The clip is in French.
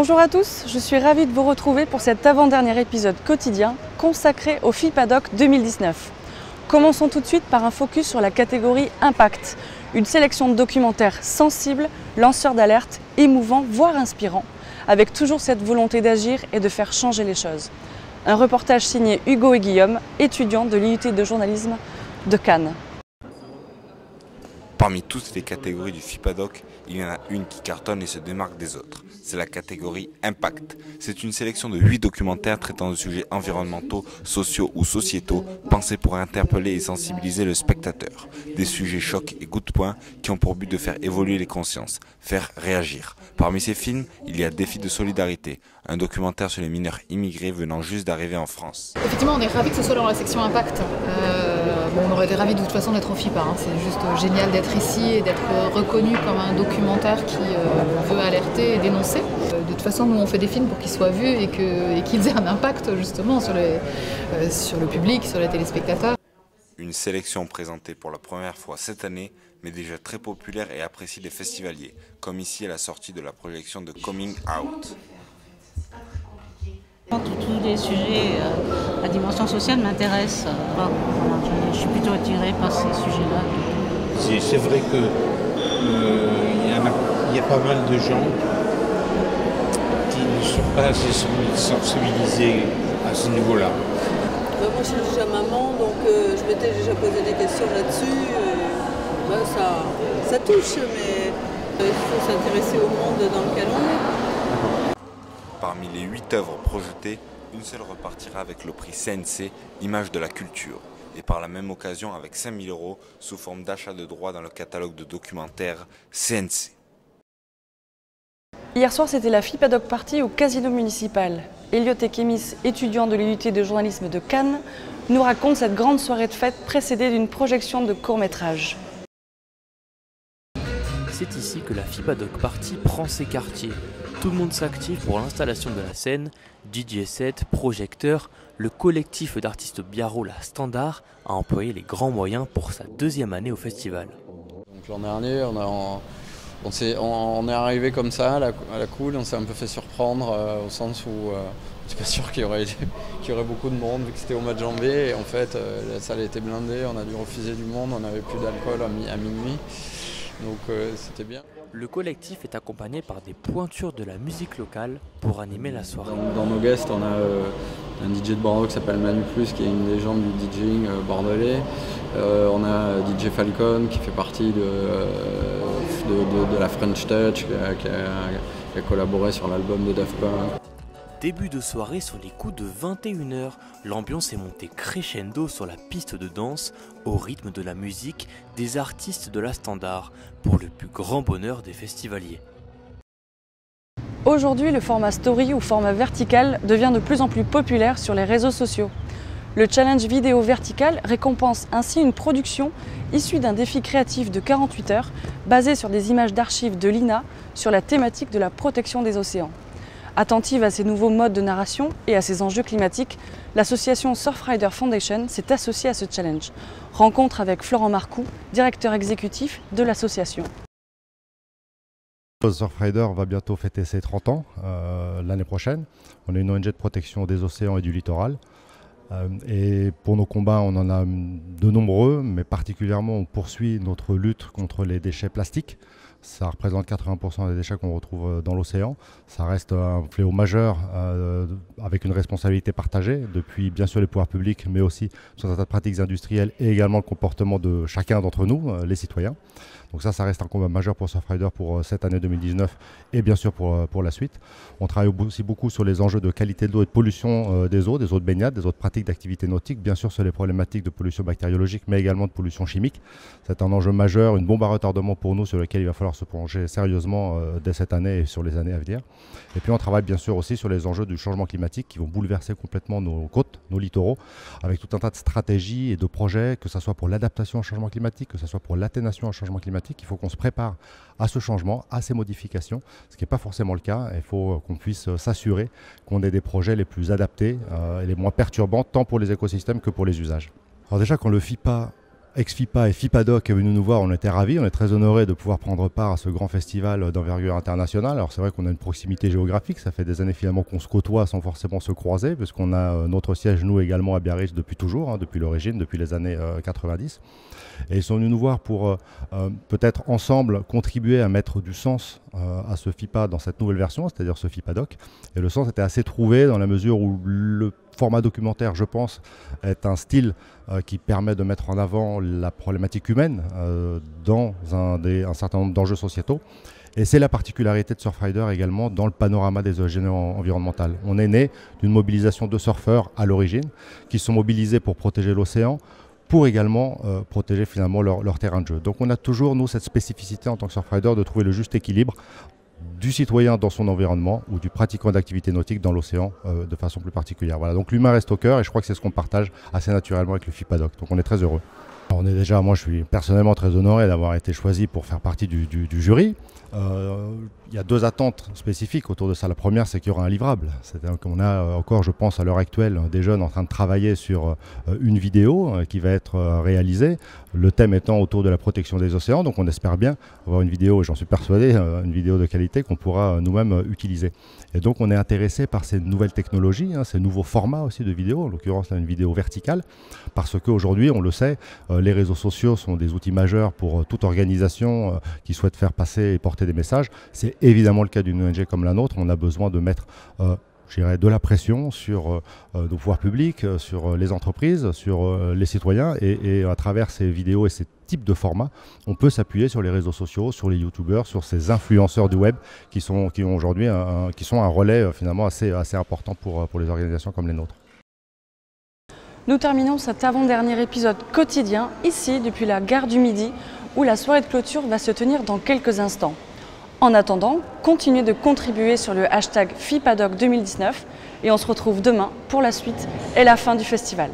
Bonjour à tous, je suis ravie de vous retrouver pour cet avant-dernier épisode quotidien consacré au FIPADOC 2019. Commençons tout de suite par un focus sur la catégorie Impact, une sélection de documentaires sensibles, lanceurs d'alerte, émouvants, voire inspirants, avec toujours cette volonté d'agir et de faire changer les choses. Un reportage signé Hugo et Guillaume, étudiants de l'IUT de journalisme de Cannes. Parmi toutes les catégories du FIPADOC, il y en a une qui cartonne et se démarque des autres. C'est la catégorie Impact. C'est une sélection de 8 documentaires traitant de sujets environnementaux, sociaux ou sociétaux, pensés pour interpeller et sensibiliser le spectateur. Des sujets chocs et coups de poing qui ont pour but de faire évoluer les consciences, faire réagir. Parmi ces films, il y a Défi de solidarité, un documentaire sur les mineurs immigrés venant juste d'arriver en France. Effectivement, on est ravis que ce soit dans la section Impact. On aurait été ravis de toute façon d'être au FIPA. C'est juste génial d'être ici et d'être reconnu comme un documentaire qui veut alerter et dénoncer. De toute façon, nous on fait des films pour qu'ils soient vus et qu'ils aient un impact justement sur le public, sur les téléspectateurs. Une sélection présentée pour la première fois cette année, mais déjà très populaire et appréciée des festivaliers, comme ici à la sortie de la projection de Coming Out. Tous les sujets à dimension sociale m'intéressent. Je suis plutôt attirée par ces sujets-là. C'est vrai qu'il y a pas mal de gens qui ne sont pas assez sensibilisés à ce niveau-là. Moi je suis déjà maman, donc je m'étais déjà posé des questions là-dessus. Ça touche, mais il faut s'intéresser au monde dans lequel on est. Parmi les 8 œuvres projetées, une seule repartira avec le prix CNC, Image de la culture, et par la même occasion avec 5 000 € sous forme d'achat de droits dans le catalogue de documentaires CNC. Hier soir, c'était la FIPADOC Party au Casino Municipal. Elliot et Kémis, étudiants de l'IUT de journalisme de Cannes, nous racontent cette grande soirée de fête précédée d'une projection de court-métrage. C'est ici que la FIPADOC Party prend ses quartiers. Tout le monde s'active pour l'installation de la scène, DJ set, projecteur. Le collectif d'artistes biarro La Standard a employé les grands moyens pour sa 2e année au festival. Donc l'an dernier, on est arrivé comme ça à la cool, on s'est un peu fait surprendre au sens où je n'étais pas sûr qu'il y aurait beaucoup de monde vu que c'était au mois de janvier. Et en fait, la salle était blindée, on a dû refuser du monde, on n'avait plus d'alcool à minuit. Donc c'était bien. Le collectif est accompagné par des pointures de la musique locale pour animer la soirée. Dans nos guests, on a un DJ de Bordeaux qui s'appelle Manu Plus, qui est une légende du DJing bordelais. On a DJ Falcon qui fait partie de la French Touch, qui a collaboré sur l'album de Daft Punk. Début de soirée sur les coups de 21 h, l'ambiance est montée crescendo sur la piste de danse, au rythme de la musique des artistes de La Standard, pour le plus grand bonheur des festivaliers. Aujourd'hui, le format story ou format vertical devient de plus en plus populaire sur les réseaux sociaux. Le challenge vidéo vertical récompense ainsi une production issue d'un défi créatif de 48 heures basé sur des images d'archives de l'INA sur la thématique de la protection des océans. Attentive à ces nouveaux modes de narration et à ces enjeux climatiques, l'association Surfrider Foundation s'est associée à ce challenge. Rencontre avec Florent Marcoux, directeur exécutif de l'association. Surfrider va bientôt fêter ses 30 ans l'année prochaine. On est une ONG de protection des océans et du littoral. Et pour nos combats, on en a de nombreux, mais particulièrement on poursuit notre lutte contre les déchets plastiques. Ça représente 80% des déchets qu'on retrouve dans l'océan. Ça reste un fléau majeur avec une responsabilité partagée depuis bien sûr les pouvoirs publics, mais aussi sur un tas de pratiques industrielles et également le comportement de chacun d'entre nous, les citoyens. Donc ça reste un combat majeur pour Surfrider pour cette année 2019 et bien sûr pour la suite. On travaille aussi beaucoup sur les enjeux de qualité de l'eau et de pollution des eaux de baignade, des eaux de pratiques d'activité nautique, bien sûr sur les problématiques de pollution bactériologique, mais également de pollution chimique. C'est un enjeu majeur, une bombe à retardement pour nous sur lequel il va falloir se plonger sérieusement dès cette année et sur les années à venir. Et puis on travaille bien sûr aussi sur les enjeux du changement climatique qui vont bouleverser complètement nos côtes, nos littoraux, avec tout un tas de stratégies et de projets, que ce soit pour l'adaptation au changement climatique, que ce soit pour l'atténuation au changement climatique. Il faut qu'on se prépare à ce changement, à ces modifications, ce qui n'est pas forcément le cas. Il faut qu'on puisse s'assurer qu'on ait des projets les plus adaptés et les moins perturbants, tant pour les écosystèmes que pour les usages. Alors déjà, quand le FIPA Ex-FIPA et FIPADOC est venu nous voir, on était ravis, on est très honorés de pouvoir prendre part à ce grand festival d'envergure internationale. Alors c'est vrai qu'on a une proximité géographique, ça fait des années finalement qu'on se côtoie sans forcément se croiser, puisqu'on a notre siège nous également à Biarritz depuis toujours, depuis l'origine, depuis les années 90. Et ils sont venus nous voir pour peut-être ensemble contribuer à mettre du sens à ce FIPA dans cette nouvelle version, c'est-à-dire ce FIPADOC. Et le sens était assez trouvé dans la mesure où le format documentaire, je pense, est un style qui permet de mettre en avant la problématique humaine dans un certain nombre d'enjeux sociétaux. Et c'est la particularité de Surfrider également dans le panorama des ONG environnementales. On est né d'une mobilisation de surfeurs à l'origine, qui sont mobilisés pour protéger l'océan, pour également protéger finalement leur terrain de jeu. Donc on a toujours, nous, cette spécificité en tant que Surfrider de trouver le juste équilibre du citoyen dans son environnement ou du pratiquant d'activité nautique dans l'océan de façon plus particulière. Voilà, donc l'humain reste au cœur et je crois que c'est ce qu'on partage assez naturellement avec le FIPADOC. Donc on est très heureux. Alors on est déjà, moi je suis personnellement très honoré d'avoir été choisi pour faire partie du jury. Il y a deux attentes spécifiques autour de ça. La première, c'est qu'il y aura un livrable. C'est-à-dire qu'on a encore, je pense, à l'heure actuelle, des jeunes en train de travailler sur une vidéo qui va être réalisée. Le thème étant autour de la protection des océans. Donc on espère bien avoir une vidéo, et j'en suis persuadé, une vidéo de qualité qu'on pourra nous-mêmes utiliser. Et donc on est intéressé par ces nouvelles technologies, ces nouveaux formats aussi de vidéos, en l'occurrence là, une vidéo verticale, parce qu'aujourd'hui, on le sait, les réseaux sociaux sont des outils majeurs pour toute organisation qui souhaite faire passer et porter des messages. C'est évidemment le cas d'une ONG comme la nôtre. On a besoin de mettre je dirais, de la pression sur nos pouvoirs publics, sur les entreprises, sur les citoyens et à travers ces vidéos et ces types de formats, on peut s'appuyer sur les réseaux sociaux, sur les youtubeurs, sur ces influenceurs du web qui sont aujourd'hui un relais finalement assez important pour les organisations comme les nôtres. Nous terminons cet avant-dernier épisode quotidien ici depuis la gare du Midi où la soirée de clôture va se tenir dans quelques instants. En attendant, continuez de contribuer sur le hashtag FIPADOC 2019 et on se retrouve demain pour la suite et la fin du festival.